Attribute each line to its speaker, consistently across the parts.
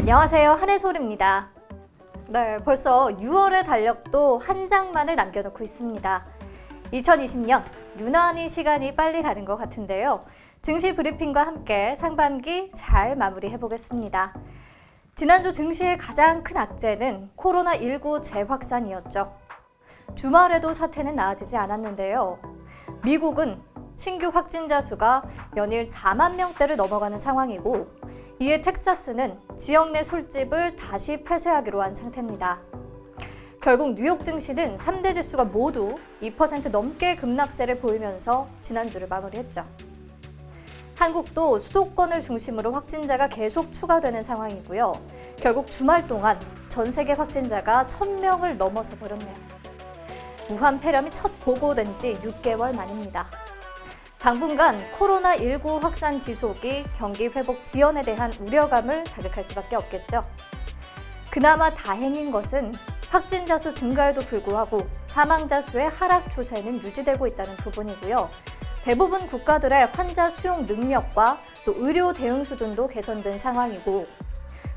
Speaker 1: 안녕하세요, 한혜솔입니다. 네, 벌써 6월의 달력도 한 장만을 남겨놓고 있습니다. 2020년 유난히 시간이 빨리 가는 것 같은데요. 증시 브리핑과 함께 상반기 잘 마무리해보겠습니다. 지난주 증시의 가장 큰 악재는 코로나19 재확산이었죠. 주말에도 사태는 나아지지 않았는데요. 미국은 신규 확진자 수가 연일 4만 명대를 넘어가는 상황이고, 이에 텍사스는 지역 내 술집을 다시 폐쇄하기로 한 상태입니다. 결국 뉴욕 증시는 3대 지수가 모두 2% 넘게 급락세를 보이면서 지난주를 마무리했죠. 한국도 수도권을 중심으로 확진자가 계속 추가되는 상황이고요. 결국 주말 동안 전 세계 확진자가 1,000명을 넘어서 버렸네요. 무한 폐렴이 첫 보고된 지 6개월 만입니다. 당분간 코로나19 확산 지속이 경기 회복 지연에 대한 우려감을 자극할 수밖에 없겠죠. 그나마 다행인 것은 확진자 수 증가에도 불구하고 사망자 수의 하락 추세는 유지되고 있다는 부분이고요. 대부분 국가들의 환자 수용 능력과 또 의료 대응 수준도 개선된 상황이고,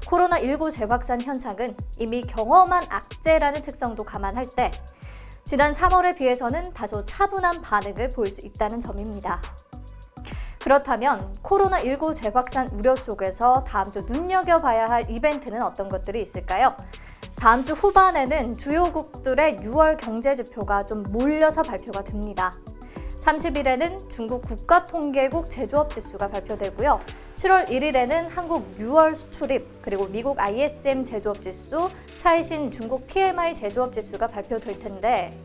Speaker 1: 코로나19 재확산 현상은 이미 경험한 악재라는 특성도 감안할 때 지난 3월에 비해서는 다소 차분한 반응을 보일 수 있다는 점입니다. 그렇다면 코로나19 재확산 우려 속에서 다음 주 눈여겨봐야 할 이벤트는 어떤 것들이 있을까요? 다음 주 후반에는 주요국들의 6월 경제지표가 좀 몰려서 발표가 됩니다. 30일에는 중국 국가통계국 제조업지수가 발표되고요. 7월 1일에는 한국 6월 수출입, 그리고 미국 ISM 제조업지수, 차이신 중국 PMI 제조업지수가 발표될 텐데,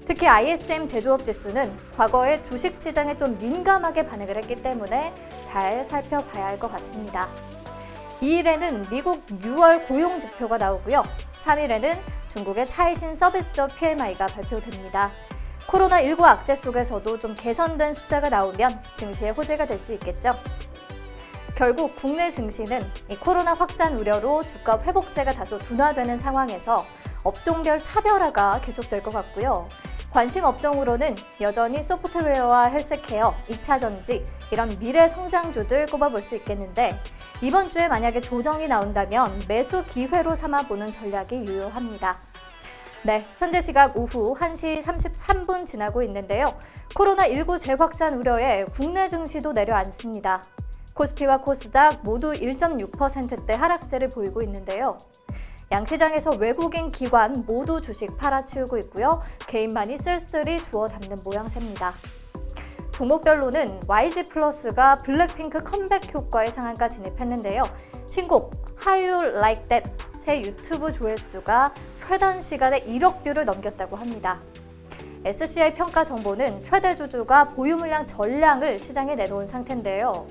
Speaker 1: 특히 ISM 제조업지수는 과거에 주식시장에 좀 민감하게 반응을 했기 때문에 잘 살펴봐야 할 것 같습니다. 2일에는 미국 6월 고용지표가 나오고요. 3일에는 중국의 차이신 서비스업 PMI가 발표됩니다. 코로나19 악재 속에서도 좀 개선된 숫자가 나오면 증시의 호재가 될 수 있겠죠. 결국 국내 증시는 이 코로나 확산 우려로 주가 회복세가 다소 둔화되는 상황에서 업종별 차별화가 계속될 것 같고요. 관심 업종으로는 여전히 소프트웨어와 헬스케어, 2차전지 이런 미래 성장주들 꼽아볼 수 있겠는데, 이번 주에 만약에 조정이 나온다면 매수 기회로 삼아보는 전략이 유효합니다. 네, 현재 시각 오후 1시 33분 지나고 있는데요. 코로나19 재확산 우려에 국내 증시도 내려앉습니다. 코스피와 코스닥 모두 1.6%대 하락세를 보이고 있는데요. 양시장에서 외국인 기관 모두 주식 팔아치우고 있고요. 개인만이 쓸쓸히 주워 담는 모양새입니다. 종목별로는 YG플러스가 블랙핑크 컴백 효과의 상한가 진입했는데요. 신곡 How You Like That 새 유튜브 조회수가 최단 시간에 1억 뷰를 넘겼다고 합니다. SCI 평가 정보는 최대 주주가 보유 물량 전량을 시장에 내놓은 상태인데요.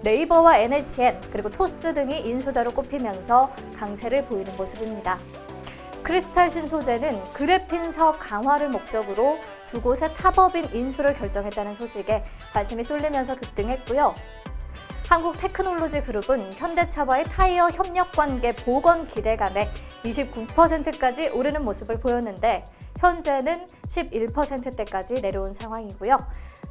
Speaker 1: 네이버와 NHN 그리고 토스 등이 인수자로 꼽히면서 강세를 보이는 모습입니다. 크리스탈 신소재는 그래핀석 강화를 목적으로 두 곳의 탑업인 인수를 결정했다는 소식에 관심이 쏠리면서 급등했고요. 한국테크놀로지 그룹은 현대차와의 타이어 협력 관계 복원 기대감에 29%까지 오르는 모습을 보였는데, 현재는 11%대까지 내려온 상황이고요.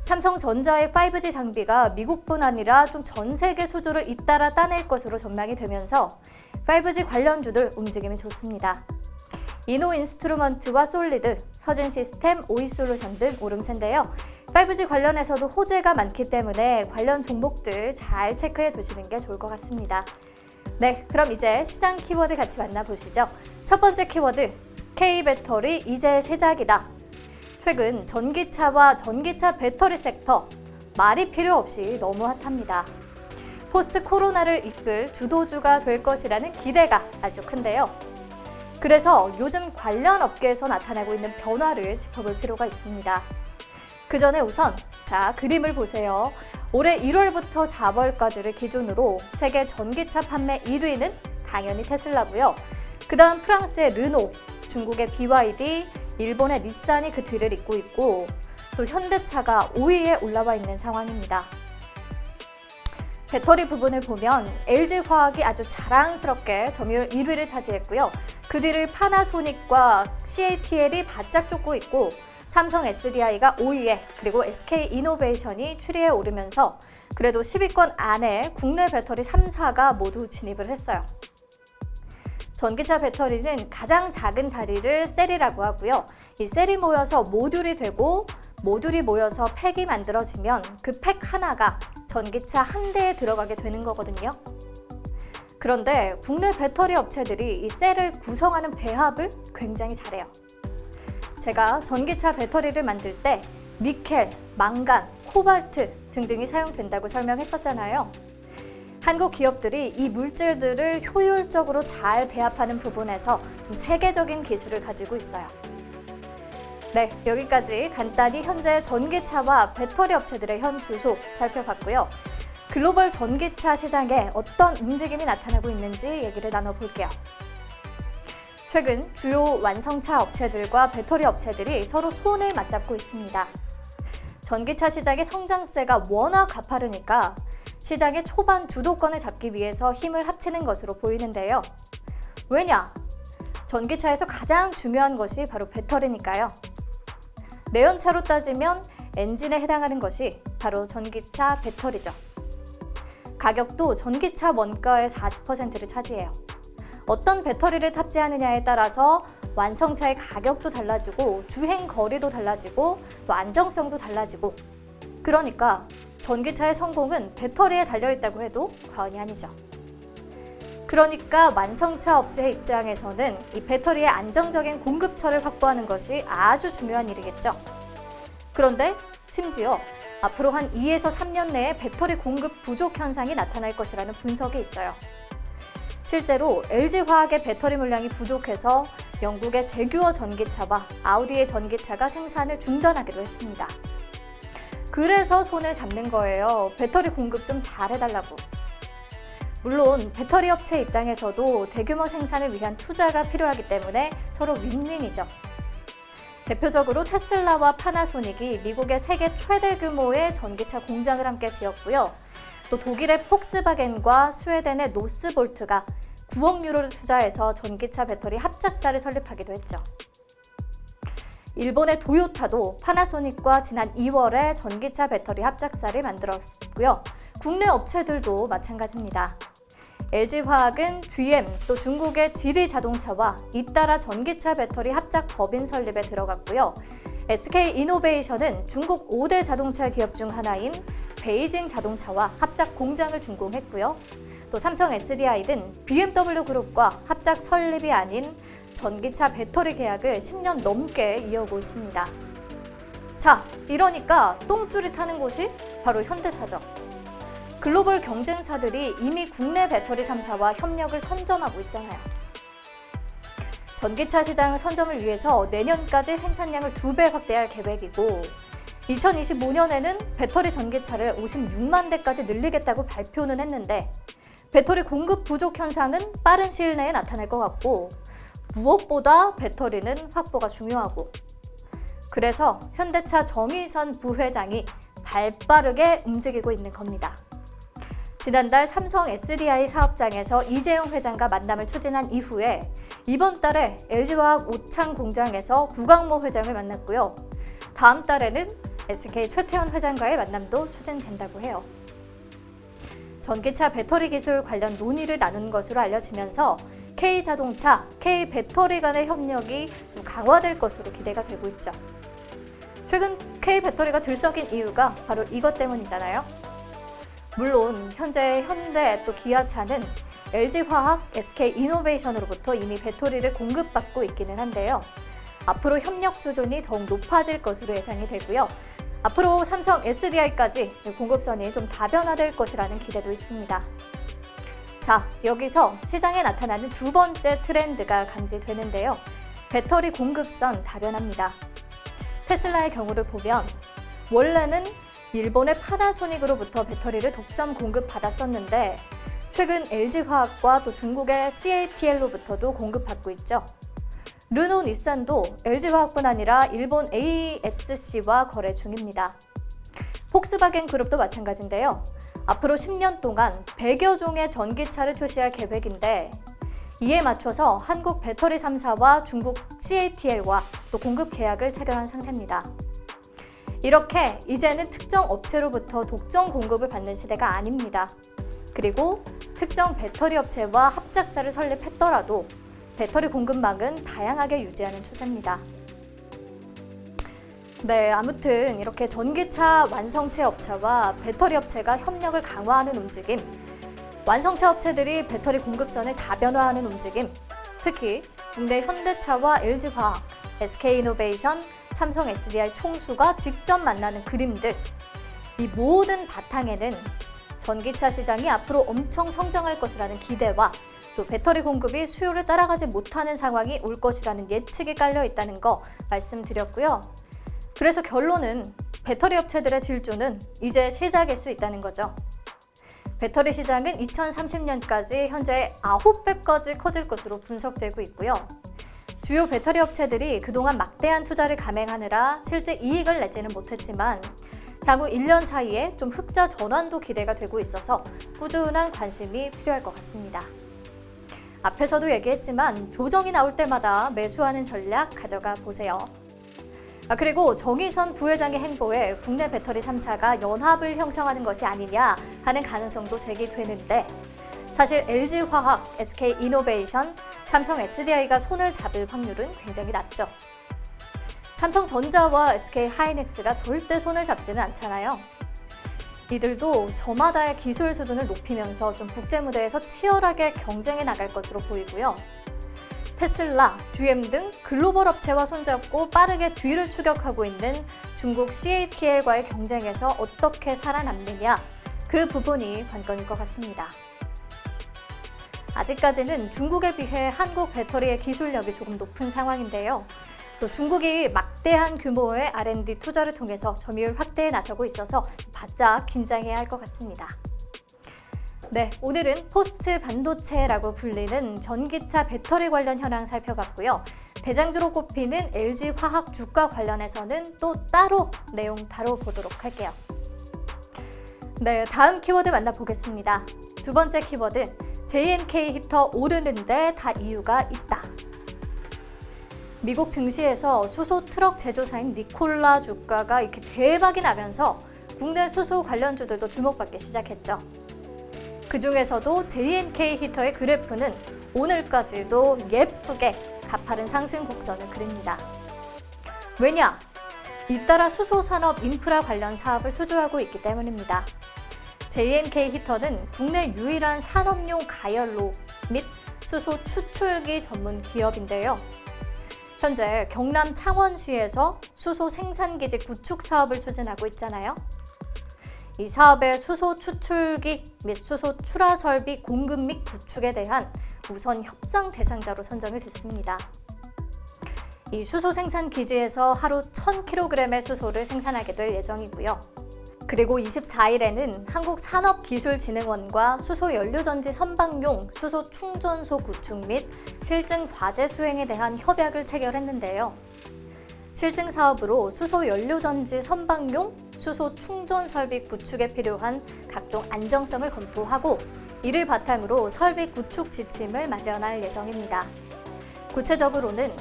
Speaker 1: 삼성전자의 5G 장비가 미국뿐 아니라 좀 전 세계 수주를 잇따라 따낼 것으로 전망이 되면서 5G 관련주들 움직임이 좋습니다. 이노인스트루먼트와 솔리드, 서진시스템, 오이솔루션 등 오름세인데요. 5G 관련해서도 호재가 많기 때문에 관련 종목들 잘 체크해 두시는 게 좋을 것 같습니다. 네, 그럼 이제 시장 키워드 같이 만나보시죠. 첫 번째 키워드, K배터리 이제 시작이다. 최근 전기차와 전기차 배터리 섹터, 말이 필요 없이 너무 핫합니다. 포스트 코로나를 이끌 주도주가 될 것이라는 기대가 아주 큰데요. 그래서 요즘 관련 업계에서 나타나고 있는 변화를 짚어볼 필요가 있습니다. 그 전에 우선 그림을 보세요. 올해 1월부터 4월까지를 기준으로 세계 전기차 판매 1위는 당연히 테슬라고요. 그 다음 프랑스의 르노, 중국의 BYD, 일본의 닛산이 그 뒤를 잇고 있고, 또 현대차가 5위에 올라와 있는 상황입니다. 배터리 부분을 보면 LG화학이 아주 자랑스럽게 점유율 1위를 차지했고요. 그 뒤를 파나소닉과 CATL이 바짝 쫓고 있고, 삼성 SDI가 5위에, 그리고 SK이노베이션이 7위에 오르면서 그래도 10위권 안에 국내 배터리 3사가 모두 진입을 했어요. 전기차 배터리는 가장 작은 다리를 셀이라고 하고요. 이 셀이 모여서 모듈이 되고 모듈이 모여서 팩이 만들어지면 그 팩 하나가 전기차 한 대에 들어가게 되는 거거든요. 그런데 국내 배터리 업체들이 이 셀을 구성하는 배합을 굉장히 잘해요. 제가 전기차 배터리를 만들 때 니켈, 망간, 코발트 등등이 사용된다고 설명했었잖아요. 한국 기업들이 이 물질들을 효율적으로 잘 배합하는 부분에서 좀 세계적인 기술을 가지고 있어요. 네, 여기까지 간단히 현재 전기차와 배터리 업체들의 현 주소 살펴봤고요. 글로벌 전기차 시장에 어떤 움직임이 나타나고 있는지 얘기를 나눠볼게요. 최근 주요 완성차 업체들과 배터리 업체들이 서로 손을 맞잡고 있습니다. 전기차 시장의 성장세가 워낙 가파르니까 시장의 초반 주도권을 잡기 위해서 힘을 합치는 것으로 보이는데요. 왜냐? 전기차에서 가장 중요한 것이 바로 배터리니까요. 내연차로 따지면 엔진에 해당하는 것이 바로 전기차 배터리죠. 가격도 전기차 원가의 40%를 차지해요. 어떤 배터리를 탑재하느냐에 따라서 완성차의 가격도 달라지고 주행 거리도 달라지고 또 안정성도 달라지고, 그러니까 전기차의 성공은 배터리에 달려있다고 해도 과언이 아니죠. 그러니까 완성차 업체의 입장에서는 이 배터리의 안정적인 공급처를 확보하는 것이 아주 중요한 일이겠죠. 그런데 심지어 앞으로 한 2에서 3년 내에 배터리 공급 부족 현상이 나타날 것이라는 분석이 있어요. 실제로 LG화학의 배터리 물량이 부족해서 영국의 제규어 전기차와 아우디의 전기차가 생산을 중단하기도 했습니다. 그래서 손을 잡는 거예요. 배터리 공급 좀 잘해달라고. 물론 배터리 업체 입장에서도 대규모 생산을 위한 투자가 필요하기 때문에 서로 윈윈이죠. 대표적으로 테슬라와 파나소닉이 미국의 세계 최대 규모의 전기차 공장을 함께 지었고요. 또 독일의 폭스바겐과 스웨덴의 노스볼트가 9억 유로를 투자해서 전기차 배터리 합작사를 설립하기도 했죠. 일본의 도요타도 파나소닉과 지난 2월에 전기차 배터리 합작사를 만들었고요. 국내 업체들도 마찬가지입니다. LG화학은 GM, 또 중국의 지리자동차와 잇따라 전기차 배터리 합작 법인 설립에 들어갔고요. SK이노베이션은 중국 5대 자동차 기업 중 하나인 베이징 자동차와 합작 공장을 준공했고요. 또 삼성 SDI는 BMW 그룹과 합작 설립이 아닌 전기차 배터리 계약을 10년 넘게 이어오고 있습니다. 자, 이러니까 똥줄이 타는 곳이 바로 현대차죠. 글로벌 경쟁사들이 이미 국내 배터리 3사와 협력을 선점하고 있잖아요. 전기차 시장 선점을 위해서 내년까지 생산량을 2배 확대할 계획이고, 2025년에는 배터리 전기차를 56만 대까지 늘리겠다고 발표는 했는데, 배터리 공급 부족 현상은 빠른 시일 내에 나타날 것 같고, 무엇보다 배터리는 확보가 중요하고, 그래서 현대차 정의선 부회장이 발빠르게 움직이고 있는 겁니다. 지난달 삼성 SDI 사업장에서 이재용 회장과 만남을 추진한 이후에 이번 달에 LG화학 오창 공장에서 구광모 회장을 만났고요. 다음 달에는 SK 최태원 회장과의 만남도 추진된다고 해요. 전기차 배터리 기술 관련 논의를 나눈 것으로 알려지면서 K자동차, K배터리 간의 협력이 좀 강화될 것으로 기대가 되고 있죠. 최근 K배터리가 들썩인 이유가 바로 이것 때문이잖아요. 물론 현재 현대 또 기아차는 LG화학, SK이노베이션으로부터 이미 배터리를 공급받고 있기는 한데요. 앞으로 협력 수준이 더욱 높아질 것으로 예상이 되고요. 앞으로 삼성 SDI까지 공급선이 좀 다변화될 것이라는 기대도 있습니다. 자, 여기서 시장에 나타나는 두 번째 트렌드가 감지되는데요. 배터리 공급선 다변화입니다. 테슬라의 경우를 보면 원래는 일본의 파나소닉으로부터 배터리를 독점 공급받았었는데 최근 LG화학과 또 중국의 CATL로부터도 공급받고 있죠. 르노, 닛산도 LG화학뿐 아니라 일본 ASC와 거래 중입니다. 폭스바겐 그룹도 마찬가지인데요. 앞으로 10년 동안 100여 종의 전기차를 출시할 계획인데 이에 맞춰서 한국 배터리 3사와 중국 CATL과 또 공급 계약을 체결한 상태입니다. 이렇게 이제는 특정 업체로부터 독점 공급을 받는 시대가 아닙니다. 그리고 특정 배터리 업체와 합작사를 설립했더라도 배터리 공급망은 다양하게 유지하는 추세입니다. 네, 아무튼 이렇게 전기차 완성체 업체와 배터리 업체가 협력을 강화하는 움직임, 완성차 업체들이 배터리 공급선을 다변화하는 움직임, 특히 국내 현대차와 LG화학, SK이노베이션, 삼성 SDI 총수가 직접 만나는 그림들, 이 모든 바탕에는 전기차 시장이 앞으로 엄청 성장할 것이라는 기대와 또 배터리 공급이 수요를 따라가지 못하는 상황이 올 것이라는 예측이 깔려 있다는 거 말씀드렸고요. 그래서 결론은 배터리 업체들의 질주는 이제 시작일 수 있다는 거죠. 배터리 시장은 2030년까지 현재 9배까지 커질 것으로 분석되고 있고요. 주요 배터리 업체들이 그동안 막대한 투자를 감행하느라 실제 이익을 내지는 못했지만 향후 1년 사이에 좀 흑자 전환도 기대가 되고 있어서 꾸준한 관심이 필요할 것 같습니다. 앞에서도 얘기했지만 조정이 나올 때마다 매수하는 전략 가져가 보세요. 그리고 정의선 부회장의 행보에 국내 배터리 3사가 연합을 형성하는 것이 아니냐 하는 가능성도 제기되는데 사실 LG화학, SK이노베이션, 삼성 SDI가 손을 잡을 확률은 굉장히 낮죠. 삼성전자와 SK하이닉스가 절대 손을 잡지는 않잖아요. 이들도 저마다의 기술 수준을 높이면서 좀 국제 무대에서 치열하게 경쟁해 나갈 것으로 보이고요. 테슬라, GM 등 글로벌 업체와 손잡고 빠르게 뒤를 추격하고 있는 중국 CATL과의 경쟁에서 어떻게 살아남느냐, 그 부분이 관건일 것 같습니다. 아직까지는 중국에 비해 한국 배터리의 기술력이 조금 높은 상황인데요. 또 중국이 막대한 규모의 R&D 투자를 통해서 점유율 확대에 나서고 있어서 바짝 긴장해야 할 것 같습니다. 네, 오늘은 포스트 반도체라고 불리는 전기차 배터리 관련 현황 살펴봤고요. 대장주로 꼽히는 LG화학 주가 관련해서는 또 따로 내용 다뤄보도록 할게요. 네, 다음 키워드 만나보겠습니다. 두 번째 키워드, JNK 히터 오르는데 다 이유가 있다. 미국 증시에서 수소 트럭 제조사인 니콜라 주가가 이렇게 대박이 나면서 국내 수소 관련주들도 주목받기 시작했죠. 그 중에서도 JNK 히터의 그래프는 오늘까지도 예쁘게 가파른 상승 곡선을 그립니다. 왜냐? 잇따라 수소 산업 인프라 관련 사업을 수주하고 있기 때문입니다. JNK 히터는 국내 유일한 산업용 가열로 및 수소 추출기 전문 기업인데요. 현재 경남 창원시에서 수소 생산기지 구축 사업을 추진하고 있잖아요. 이 사업의 수소 추출기 및 수소 출하 설비 공급 및 구축에 대한 우선 협상 대상자로 선정이 됐습니다. 이 수소 생산 기지에서 하루 1000kg의 수소를 생산하게 될 예정이고요. 그리고 24일에는 한국산업기술진흥원과 수소연료전지 선박용 수소 충전소 구축 및 실증 과제 수행에 대한 협약을 체결했는데요. 실증 사업으로 수소연료전지 선박용 수소 충전 설비 구축에 필요한 각종 안정성을 검토하고 이를 바탕으로 설비 구축 지침을 마련할 예정입니다. 구체적으로는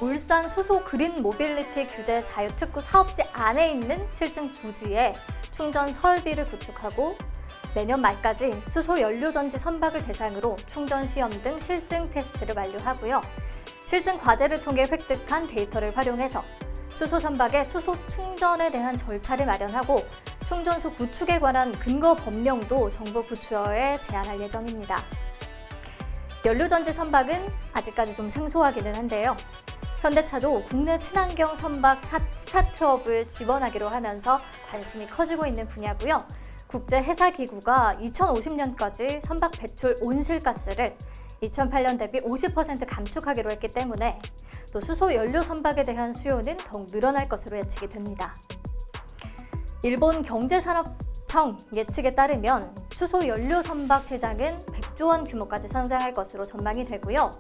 Speaker 1: 울산 수소 그린 모빌리티 규제 자유특구 사업지 안에 있는 실증 부지에 충전 설비를 구축하고 내년 말까지 수소 연료전지 선박을 대상으로 충전 시험 등 실증 테스트를 완료하고요. 실증 과제를 통해 획득한 데이터를 활용해서 수소 선박의 수소 충전에 대한 절차를 마련하고 충전소 구축에 관한 근거 법령도 정부 부처에 제안할 예정입니다. 연료전지 선박은 아직까지 좀 생소하기는 한데요. 현대차도 국내 친환경 선박 스타트업을 지원하기로 하면서 관심이 커지고 있는 분야고요. 국제해사기구가 2050년까지 선박 배출 온실가스를 2008년 대비 50% 감축하기로 했기 때문에 또 수소 연료 선박에 대한 수요는 더욱 늘어날 것으로 예측이 됩니다. 일본 경제산업청 예측에 따르면 수소 연료 선박 시장은 100조 원 규모까지 성장할 것으로 전망이 되고요.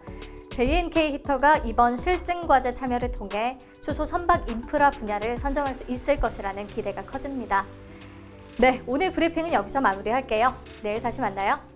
Speaker 1: JNK 히터가 이번 실증 과제 참여를 통해 수소 선박 인프라 분야를 선점할 수 있을 것이라는 기대가 커집니다. 네, 오늘 브리핑은 여기서 마무리할게요. 내일 다시 만나요.